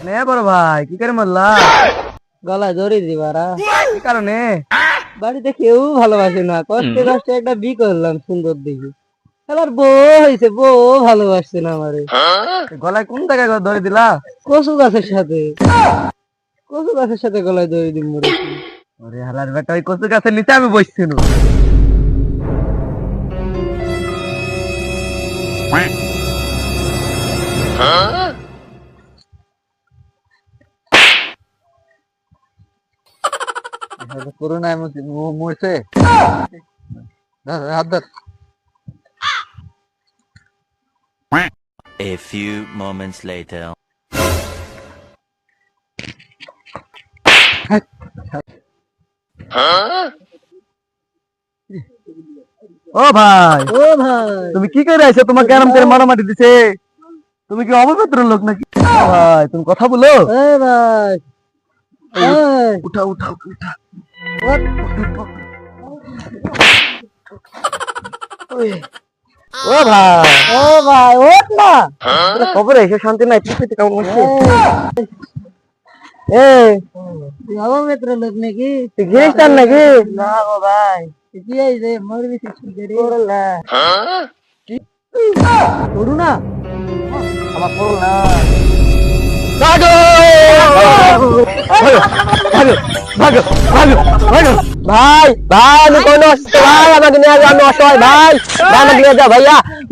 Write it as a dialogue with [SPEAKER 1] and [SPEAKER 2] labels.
[SPEAKER 1] নে বড় ভাই কি করে মারলা?
[SPEAKER 2] গলায় দড়ি দিবারা।
[SPEAKER 1] কি কারণে?
[SPEAKER 2] বাড়িতে কেউ ভালোবাসে না, কষ্টে কষ্টে একটা বি করলাম সুন্দর দেখি। এবার বউ হয়েছে, বউ ভালোবাসছে না আমারে।
[SPEAKER 1] গলায় কোন জায়গায় ধরে দিলা?
[SPEAKER 2] কচু গাছের সাথে, কচু গাছের সাথে গলায় দড়ি দিন মরে।
[SPEAKER 1] ওরে হালার বেটা, ওই কচু গাছের নিচে আমি বসছিল। করোনায় মরছে। হাত ধর।
[SPEAKER 3] A few moments later.
[SPEAKER 1] ও ভাই,
[SPEAKER 2] ও ভাই,
[SPEAKER 1] তুমি কি করে আইছো? তোমাকে আরাম করে মারামারি দিছে। তুমি কি অপবিত্র লোক নাকি? ও ভাই, তুমি কথা বলো।
[SPEAKER 2] এ ভাই, এই,
[SPEAKER 1] উঠা উঠা উঠা।
[SPEAKER 2] ওঠ।
[SPEAKER 1] ও ভাই,
[SPEAKER 2] ও ভাই, ওঠ না।
[SPEAKER 1] খবর এসে শান্তি নাই, পৃথিবীতে কেমন হচ্ছে?
[SPEAKER 2] তুই অপবিত্র লোক নাকি?
[SPEAKER 1] তুই খ্রিস্টান নাকি?
[SPEAKER 2] না গো ভাই, তুই কি এই যে মরবি করলা করু না।
[SPEAKER 1] আমার করো না। ভাগো ভাগো ভাগো ভাগো ভাগো। ভাই ভাই, আমি কোনো ভাই, আমাকে নিয়ে যাও, আমি অসহায় ভাই, আমাকে নিয়ে যাও ভাইয়া।